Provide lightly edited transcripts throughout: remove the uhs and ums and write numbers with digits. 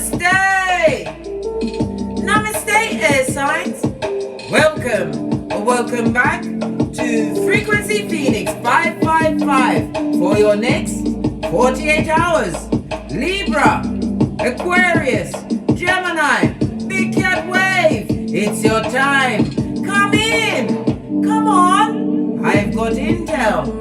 Namaste! Namaste, air signs! Welcome or welcome back to Frequency Phoenix 555 for your next 48 hours. Libra, Aquarius, Gemini, Big Cat Wave. It's your time. Come in. Come on. I've got intel.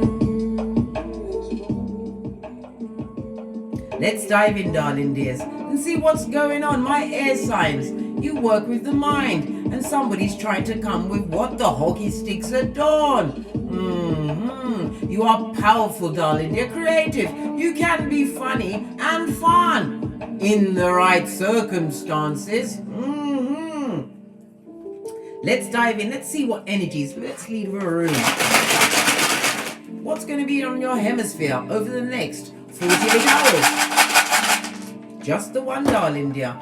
Let's dive in, darling dears, and see what's going on. My air signs, you work with the mind, and somebody's trying to come with what the hockey sticks at dawn. You are powerful, darling dear, creative. You can be funny and fun in the right circumstances. Let's dive in. Let's see what energies. Let's leave a room. What's going to be on your hemisphere over the next 48 hours? Just the one, darling dear.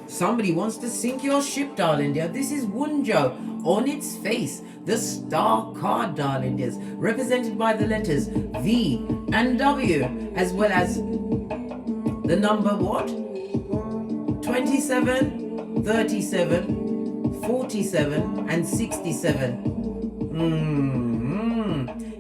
Somebody wants to sink your ship, darling dear. This is Wunjo. On its face, the star card, darling dears, represented by the letters V and W, as well as the number what? 27, 37, 47, and 67.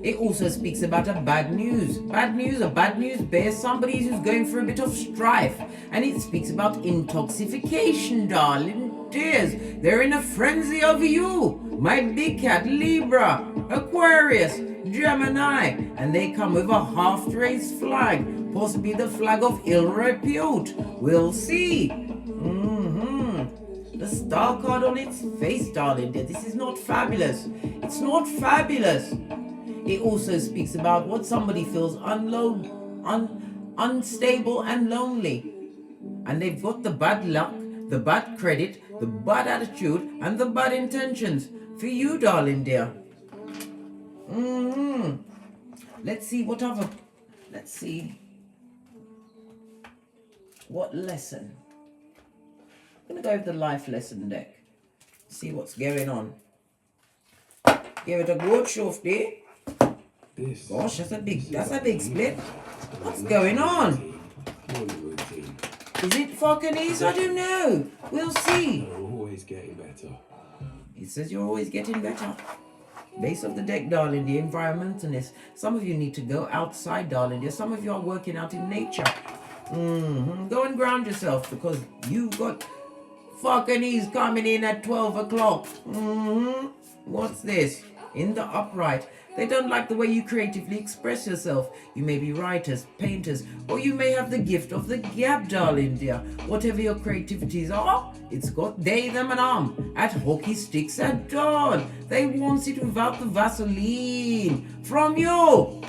It also speaks about a bad news. Bad news bears somebody who's going through a bit of strife. And it speaks about intoxication, darling dears. They're in a frenzy over you. My big cat, Libra, Aquarius, Gemini. And they come with a half-raised flag. Possibly the flag of ill repute. We'll see. The star card on its face, darling dear. This is not fabulous. It's not fabulous. It also speaks about what somebody feels unstable and lonely. And they've got the bad luck, the bad credit, the bad attitude, and the bad intentions for you, darling dear. Let's see what other... Let's see. What lesson? I'm going to go with the life lesson deck. See what's going on. Give it a good shofty. Gosh, that's a big split. What's going on? Is it fucking easy? I don't know. We'll see. You're always getting better. It says you're always getting better. Base of the deck, darling, the environmentalist. Some of you need to go outside, darling. Dear. Some of you are working out in nature. Go and ground yourself because you've got fucking ease coming in at 12 o'clock. What's this? In the upright. They don't like the way you creatively express yourself. You may be writers, painters, or you may have the gift of the gab, darling dear. Whatever your creativities are, it's got they, them, and at hockey sticks at dawn. They want it without the Vaseline from you.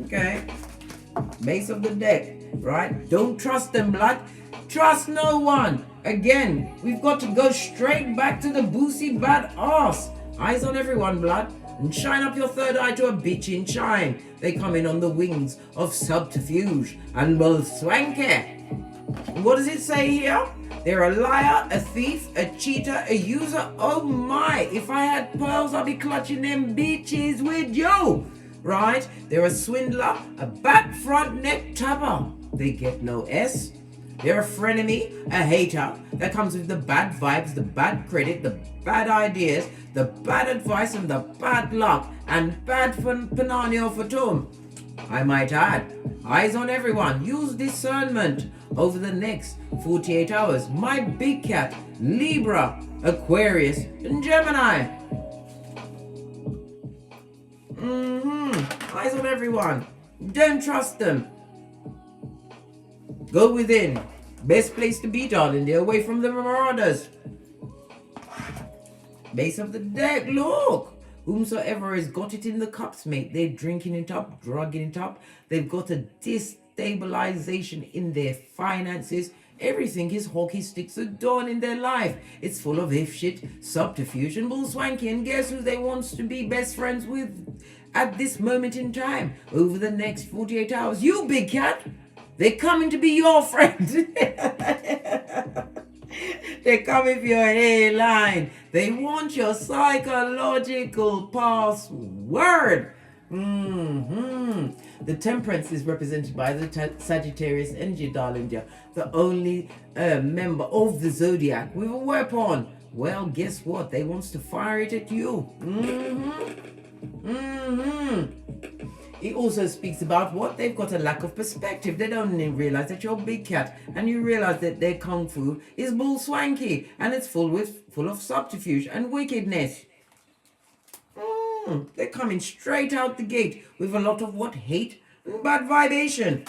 Okay. Base of the deck, right? Don't trust them, blood. Trust no one. Again, we've got to go straight back to the boozy bad ass. Eyes on everyone, blood, and shine up your third eye to a bitch in shine. They come in on the wings of subterfuge and will swanky. What does it say here? They're a liar, a thief, a cheater, a user. Oh my, if I had pearls, I'd be clutching them bitches with you. Right? They're a swindler, a back front neck tapper. They get no S. They're a frenemy, a hater that comes with the bad vibes, the bad credit, the bad ideas, the bad advice, and the bad luck, and bad pananio for Tom. I might add, eyes on everyone. Use discernment over the next 48 hours. My big cat, Libra, Aquarius, and Gemini. Eyes on everyone. Don't trust them. Go within. Best place to be, darling dear, away from the marauders. Base of the deck, look. Whomsoever has got it in the cups, mate, they're drinking it up, drugging it up. They've got a destabilization in their finances. Everything is hockey sticks at dawn in their life. It's full of if shit, subterfuge, and bull swanky. And guess who they want to be best friends with at this moment in time? Over the next 48 hours. You, big cat. They're coming to be your friend. They come with your hairline. They want your psychological password. The Temperance is represented by the Sagittarius energy, darling dear. The only member of the zodiac with a weapon. Well, guess what? They wants to fire it at you. It also speaks about what? They've got a lack of perspective. They don't even realize that you're a big cat, and you realize that their kung fu is bull swanky, and it's full of subterfuge and wickedness. They're coming straight out the gate with a lot of what? Hate and bad vibration.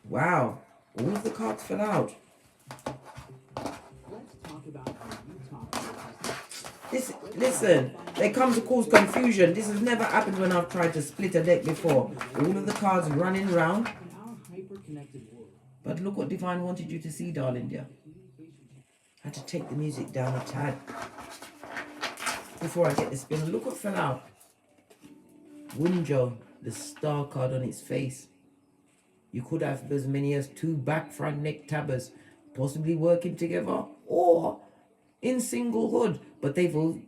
Wow, all of the cards fell out. Listen, they come to cause confusion. This has never happened when I've tried to split a deck before. All of the cards running round. But look what Divine wanted you to see, darling dear. I had to take the music down a tad before I get the spin. Look what fell out. Winjo, the star card on its face. You could have as many as 2 back front neck tabbers, possibly working together or in singlehood, but they've all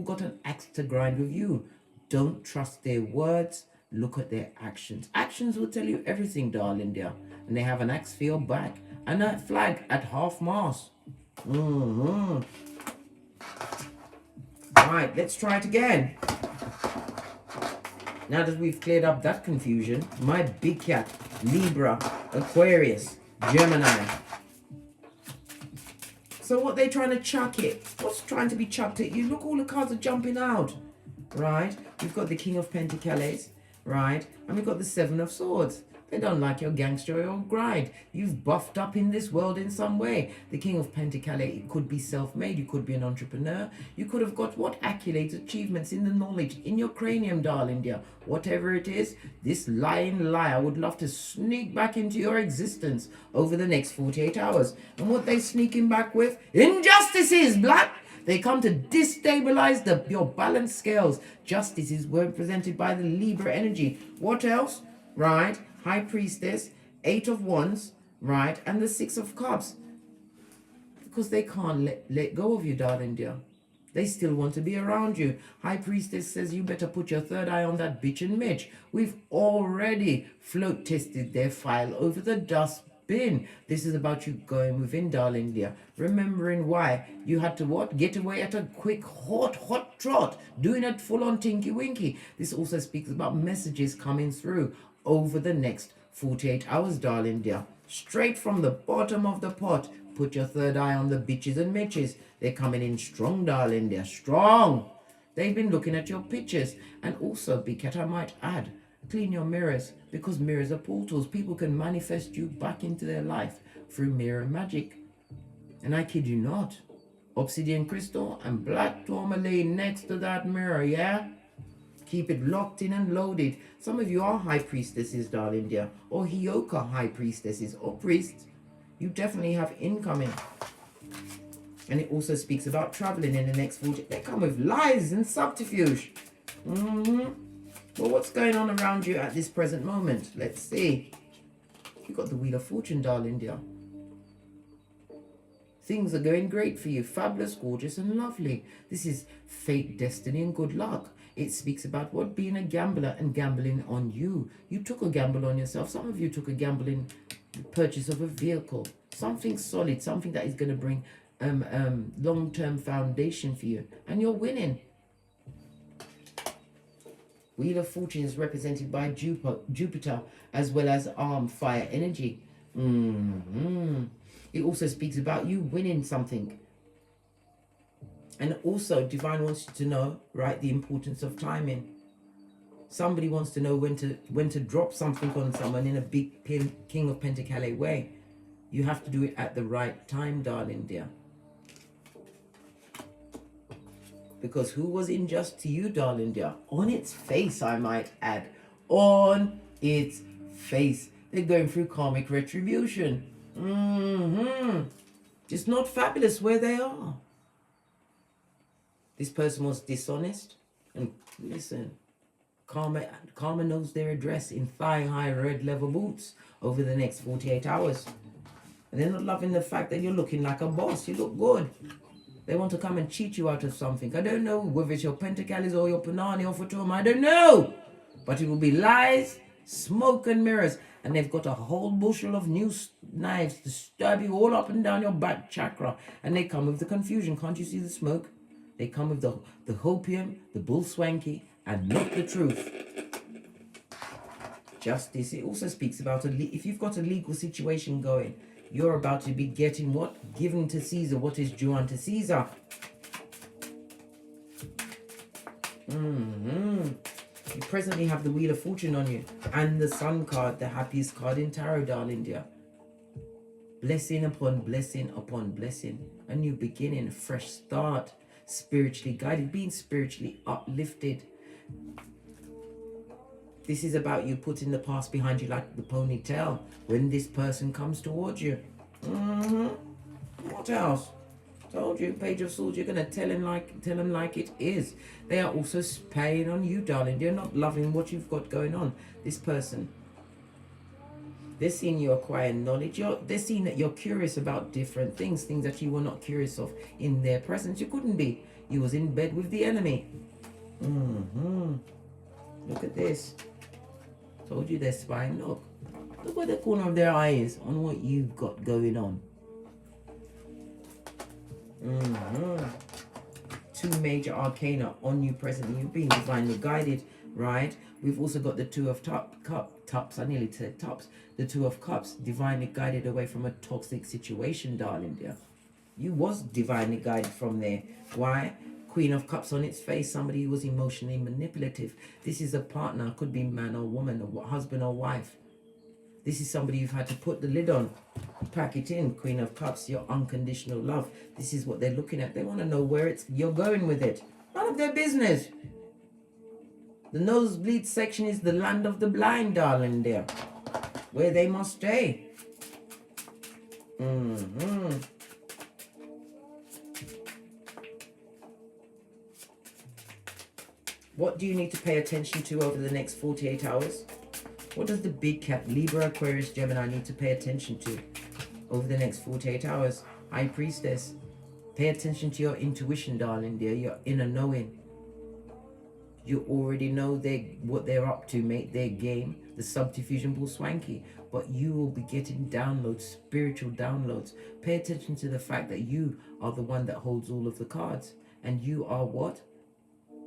got an axe to grind with you. Don't trust their words. Look at their actions. Actions will tell you everything, darling dear. And they have an axe for your back and a flag at half mast. Right, let's try it again. Now that we've cleared up that confusion, my big cat, Libra, Aquarius, Gemini. So what they trying to chuck it? What's trying to be chucked at you? Look, all the cards are jumping out. Right? We've got the King of Pentacles. Right? And we've got the 7 of Swords. They don't like your gangster or grind. You've buffed up in this world in some way. The King of Pentacles, it could be self-made. You could be an entrepreneur. You could have got what? Accolades, achievements in the knowledge, in your cranium, darling dear. Whatever it is, this lying liar would love to sneak back into your existence over the next 48 hours. And what they sneaking back with? Injustices, black! They come to destabilize your balanced scales. Justice is represented by the Libra energy. What else? Right? High Priestess, 8 of Wands, right? And the 6 of Cups. Because they can't let go of you, darling dear. They still want to be around you. High Priestess says you better put your third eye on that bitch and Mitch. We've already float tested their file over the dustbin. This is about you going within, darling dear. Remembering why you had to what? Get away at a quick, hot trot. Doing it full on tinky winky. This also speaks about messages coming through over the next 48 hours, darling dear. Straight from the bottom of the pot. Put your third eye on the bitches and mitches. They're coming in strong, darling dear. Strong. They've been looking at your pictures. And also, big cat, I might add, clean your mirrors, because mirrors are portals. People can manifest you back into their life through mirror magic. And I kid you not. Obsidian crystal and black tourmaline next to that mirror, yeah? Keep it locked in and loaded. Some of you are high priestesses, darling dear, or Hioka high priestesses, or priests. You definitely have incoming. And it also speaks about traveling in the next 40. They come with lies and subterfuge. Well, what's going on around you at this present moment? Let's see. You got the Wheel of Fortune, darling dear. Things are going great for you. Fabulous, gorgeous, and lovely. This is fate, destiny, and good luck. It speaks about what? Being a gambler and gambling on you. You took a gamble on yourself. Some of you took a gamble in the purchase of a vehicle. Something solid, something that is going to bring long-term foundation for you. And you're winning. Wheel of Fortune is represented by Jupiter as well as fire energy. It also speaks about you winning something. And also, Divine wants you to know, right, the importance of timing. Somebody wants to know when to drop something on someone in a big King of Pentacles way. You have to do it at the right time, darling dear. Because who was unjust to you, darling dear? On its face, I might add. On its face. They're going through karmic retribution. It's not fabulous where they are. This person was dishonest. And listen, Karma knows their address in thigh-high red leather boots over the next 48 hours. And they're not loving the fact that you're looking like a boss. You look good. They want to come and cheat you out of something. I don't know whether it's your Pentacles or your Panani or Fatum. I don't know. But it will be lies, smoke and mirrors. And they've got a whole bushel of new knives to stab you all up and down your back chakra. And they come with the confusion. Can't you see the smoke? They come with the hopium, the bull swanky, and not the truth. Justice. It also speaks about if you've got a legal situation going, you're about to be getting what? Given to Caesar what is due unto Caesar. You presently have the Wheel of Fortune on you and the Sun card, the happiest card in tarot, darling dear. Blessing upon blessing upon blessing. A new beginning, a fresh start. Spiritually guided, being spiritually uplifted. This is about you putting the past behind you like the ponytail when this person comes towards you. What else? Told you, Page of Swords, you're going to tell him like it is. They are also spying on you, darling. They're not loving what you've got going on. This person, they're seeing you acquire knowledge. They're seeing that you're curious about different things that you were not curious of in their presence. You couldn't be. You was in bed with the enemy. Look at this. Told you they're spying. Look at the corner of their eyes on what you've got going on. Two major arcana on you presently. You're being divinely guided, right? We've also got the Two of Cups. I nearly said tops. The Two of Cups, divinely guided away from a toxic situation, darling dear. You was divinely guided from there. Why? Queen of Cups on its face, somebody who was emotionally manipulative. This is a partner, could be man or woman, or husband or wife. This is somebody you've had to put the lid on, pack it in. Queen of Cups, your unconditional love. This is what they're looking at. They want to know where you're going with it. None of their business. The nosebleed section is the land of the blind, darling dear, where they must stay. What do you need to pay attention to over the next 48 hours? What does the big cat, Libra, Aquarius, Gemini need to pay attention to over the next 48 hours? High Priestess, pay attention to your intuition, darling dear, your inner knowing. You already know what they're up to, mate, their game, the subterfusion bull swanky. But you will be getting downloads, spiritual downloads. Pay attention to the fact that you are the one that holds all of the cards. And you are what?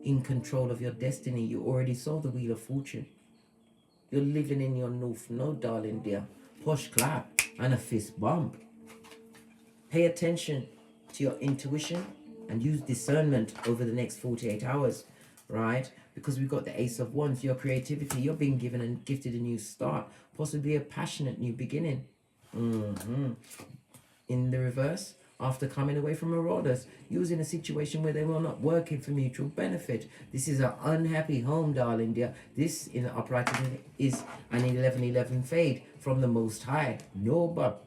In control of your destiny. You already saw the Wheel of Fortune. You're living in your North Node, darling dear. Posh clap and a fist bump. Pay attention to your intuition and use discernment over the next 48 hours, right? Because we've got the Ace of Wands, your creativity. You're being given and gifted a new start, possibly a passionate new beginning. In the reverse, after coming away from marauders, you was in a situation where they were not working for mutual benefit. This is an unhappy home, darling dear. This in the upright is an 11-11 fade from the Most High. No, but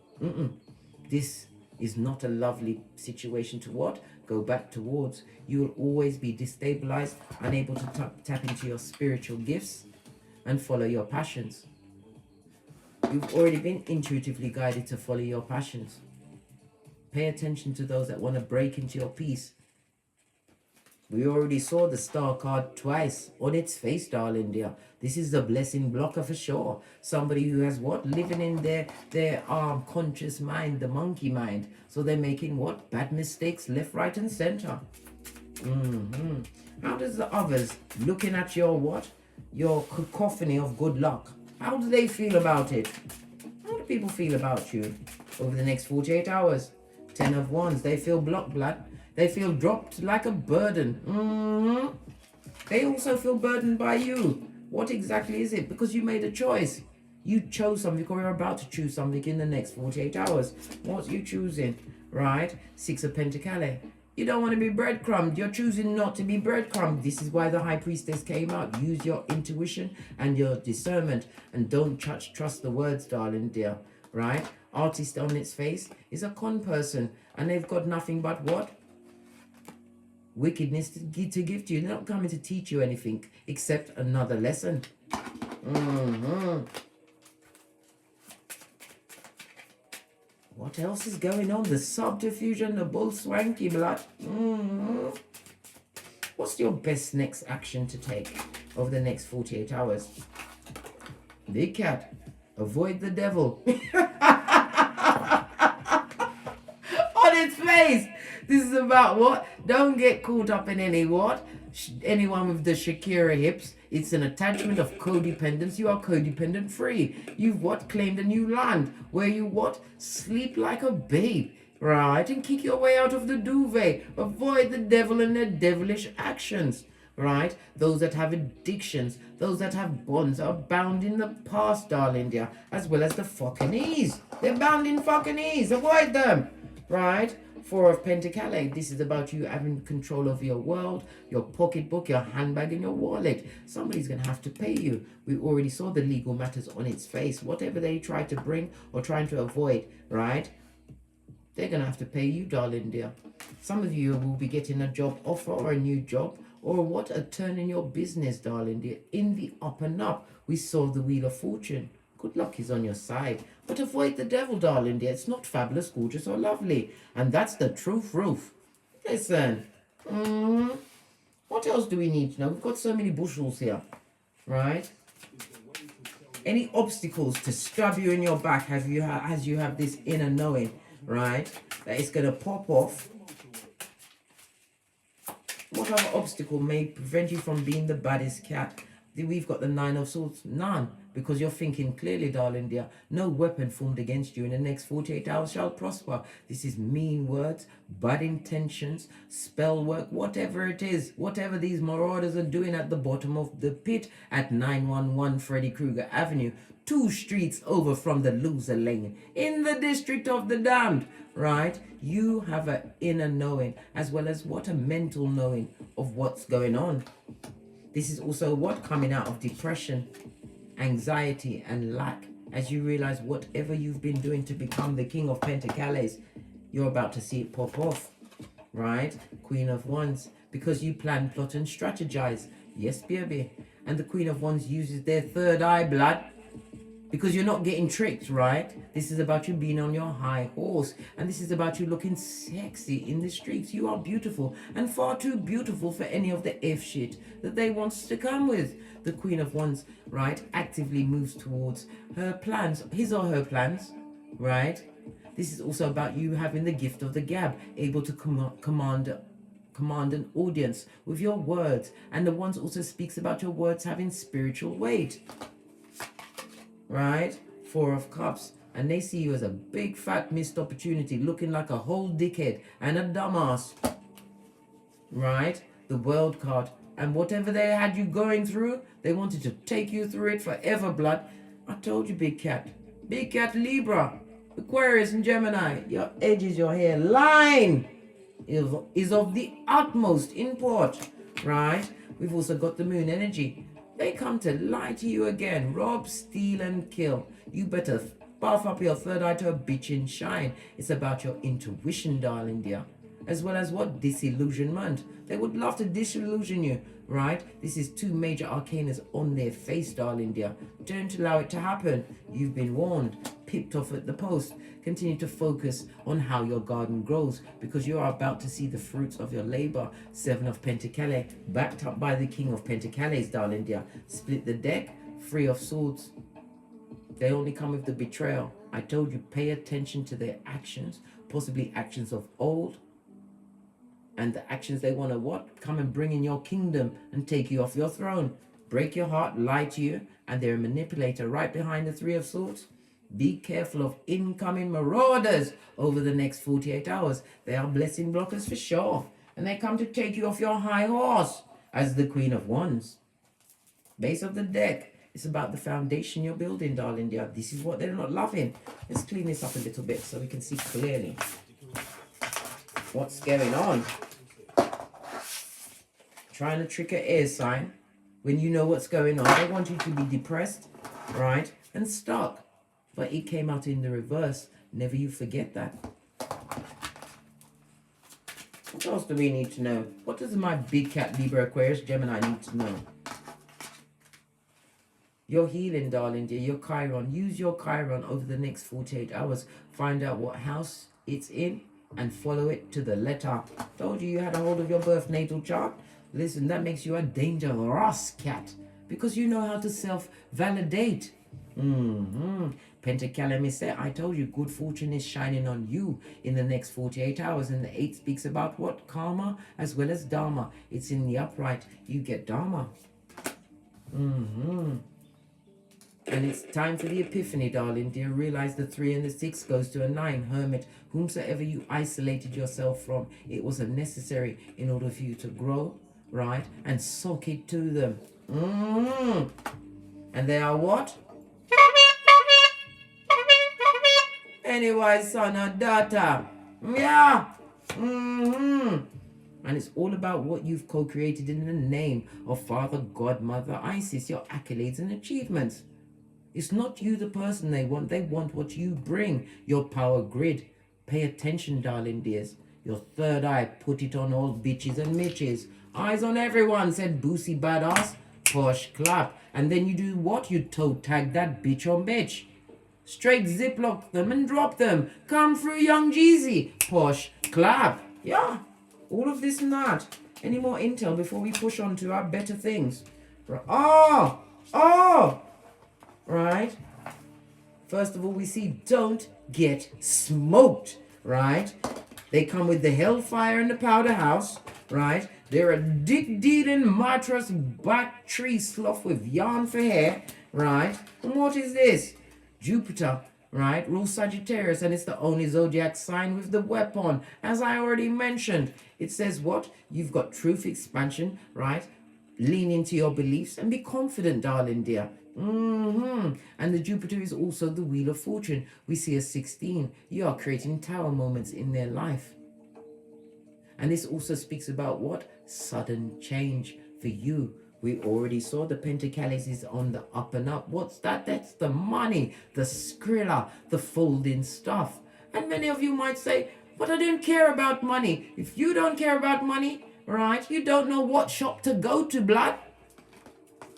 this is not a lovely situation to what? Go back towards. You will always be destabilized, unable to tap into your spiritual gifts and follow your passions. You've already been intuitively guided to follow your passions. Pay attention to those that want to break into your peace. We already saw the Star card twice on its face, darling dear. This is the blessing blocker for sure. Somebody who has what? Living in their conscious mind, the monkey mind. So they're making what? Bad mistakes left, right and center. How does the others looking at your what? Your cacophony of good luck? How do they feel about it? How do people feel about you over the next 48 hours? 10 of Wands, they feel blocked, blood. They feel dropped like a burden. They also feel burdened by you. What exactly is it? Because you made a choice. You chose something, or you're about to choose something in the next 48 hours. What you choosing, right? 6 of Pentacles. You don't want to be breadcrumbed. You're choosing not to be breadcrumbed. This is why the High Priestess came out. Use your intuition and your discernment. And don't trust the words, darling dear, right? Artist on its face is a con person, and they've got nothing but what? Wickedness to give to you. They're not coming to teach you anything except another lesson. What else is going on? The subterfusion, the bull swanky blood. What's your best next action to take? over the next 48 hours. Big cat, avoid the devil. On its face. This is about what? Don't get caught up in any what? Anyone with the Shakira hips. It's an attachment of codependence. You are codependent free. You've what? Claimed a new land where you what? Sleep like a babe. Right? And kick your way out of the duvet. Avoid the devil and their devilish actions. Right? Those that have addictions, those that have bonds are bound in the past, darling dear, as well as the fucking ease. They're bound in fucking ease. Avoid them. Right? Four of Pentacles. This is about you having control of your world, your pocketbook, your handbag, and your wallet. Somebody's going to have to pay you. We already saw the legal matters on its face. Whatever they try to bring or trying to avoid, right? They're going to have to pay you, darling dear. Some of you will be getting a job offer or a new job or what? A turn in your business, darling dear. In the up and up, we saw the Wheel of Fortune. Good luck is on your side. But avoid the devil, darling dear. It's not fabulous, gorgeous, or lovely. And that's the truth roof. Listen. What else do we need to know? We've got so many bushels here. Right? Any obstacles to stab you in your back as you have this inner knowing, right? That it's going to pop off. What other obstacle may prevent you from being the baddest cat? We've got the Nine of Swords. None. Because you're thinking clearly, darling dear. No weapon formed against you in the next 48 hours shall prosper. This is mean words, bad intentions, spell work, whatever it is. Whatever these marauders are doing at the bottom of the pit at 911 Freddy Krueger Avenue. 2 streets over from the loser lane. In the district of the damned. Right? You have an inner knowing. As well as what? A mental knowing of what's going on. This is also what? Coming out of depression, anxiety and lack, as you realize whatever you've been doing to become the King of Pentacles, you're about to see it pop off, right? Queen of Wands, because you plan, plot and strategize. Yes, baby. And the Queen of Wands uses their third eye, blood, because you're not getting tricked, right? This is about you being on your high horse. And this is about you looking sexy in the streets. You are beautiful and far too beautiful for any of the F shit that they want to come with. The Queen of Wands, right, actively moves towards her plans, his or her plans, right? This is also about you having the gift of the gab, able to command an audience with your words. And the Wands also speaks about your words having spiritual weight. Right? 4 of Cups. And they see you as a big fat missed opportunity, looking like a whole dickhead and a dumbass. Right? The World card. And whatever they had you going through, they wanted to take you through it forever, blood. I told you, Big Cat. Big Cat Libra. Aquarius and Gemini. Your edges, your hairline is of the utmost import. Right? We've also got the Moon energy. They come to lie to you again. Rob, steal, and kill. You better buff up your third eye to a bitch and shine. It's about your intuition, darling dear. As well as what? Disillusionment. They would love to disillusion you, right? This is 2 major arcanas on their face, darling dear. Don't allow it to happen. You've been warned. Pipped off at the post. Continue to focus on how your garden grows, because you are about to see the fruits of your labor. 7 of Pentacles, backed up by the King of Pentacles, darling dear. Split the deck. 3 of Swords. They only come with the betrayal. I told you, pay attention to their actions, possibly actions of old, and the actions they want to what? Come and bring in your kingdom and take you off your throne. Break your heart, lie to you, and they're a manipulator right behind the 3 of Swords. Be careful of incoming marauders over the next 48 hours. They are blessing blockers for sure. And they come to take you off your high horse as the Queen of Wands. Base of the deck. It's about the foundation you're building, darling dear. This is what they're not loving. Let's clean this up a little bit so we can see clearly what's going on. Trying to trick an air sign when you know what's going on. They want you to be depressed, right, and stuck. But it came out in the reverse. Never you forget that. What else do we need to know? What does my Big Cat Libra Aquarius Gemini need to know? Your healing, darling dear. Your Chiron. Use your Chiron over the next 48 hours. Find out what house it's in and follow it to the letter. Told you you had a hold of your birth natal chart. Listen, that makes you a dangerous cat. because you know how to self-validate. Pentacalami said, I told you, good fortune is shining on you in the next 48 hours. And the 8 speaks about what? Karma as well as Dharma. It's in the upright. You get Dharma. And it's time for the epiphany, darling dear. Realize the 3 and the 6 goes to a 9. Hermit, whomsoever you isolated yourself from, it was necessary in order for you to grow, right? And sock it to them. And they are what? Anyway, son or daughter. Yeah. And it's all about what you've co-created in the name of Father, God, Mother, Isis, your accolades and achievements. It's not you the person they want. They want what you bring, your power grid. Pay attention, darling dears. Your third eye, put it on all bitches and mitches. Eyes on everyone, said Boosie Badass. Posh clap. And then you do what? You toe tag that bitch on bitch. Straight ziplock them and drop them. Come through, young Jeezy. Posh clap. Yeah. All of this and that. Any more intel before we push on to our better things? Oh. Right. First of all, we see don't get smoked. Right. They come with the hellfire and the powder house. Right. They're a dick-dealing mattress back tree slough with yarn for hair. Right. And what is this? Jupiter, right, rules Sagittarius, and it's the only zodiac sign with the weapon. As I already mentioned, it says what? You've got truth expansion, right? Lean into your beliefs and be confident, darling dear. And the Jupiter is also the Wheel of Fortune. We see a 16. You are creating tower moments in their life. And this also speaks about what? Sudden change for you. We already saw the Pentacles is on the up and up. What's that? That's the money, the skrilla, the folding stuff. And many of you might say, but I don't care about money. If you don't care about money, right, you don't know what shop to go to, blood.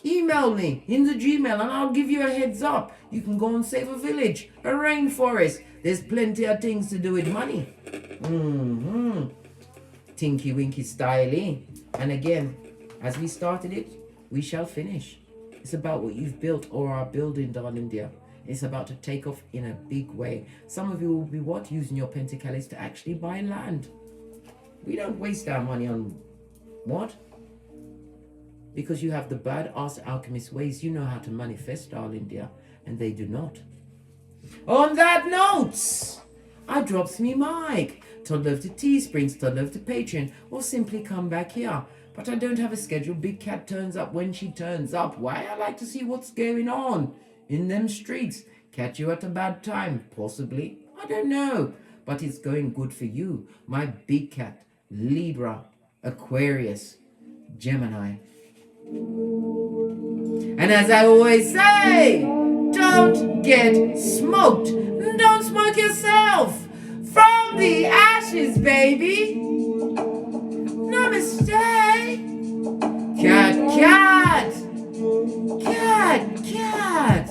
Email me in the Gmail and I'll give you a heads up. You can go and save a village, a rainforest. There's plenty of things to do with money. Tinky Winky style. And again, as we started it, we shall finish. It's about what you've built or are building, darling dear. It's about to take off in a big way. Some of you will be what? Using your Pentacles to actually buy land. We don't waste our money on what? Because you have the badass alchemist ways. You know how to manifest, darling dear. And they do not. On that note, I drops me mic. Toddler of the Teesprings, toddler of the Patreon, or simply come back here. But I don't have a schedule. Big Cat turns up when she turns up. Why? I like to see what's going on in them streets. Catch you at a bad time, possibly. I don't know. But it's going good for you. My Big Cat, Libra, Aquarius, Gemini. And as I always say, don't get smoked. Don't smoke yourself. From the ashes, baby. Namaste. Cat, cat. Cat, cat.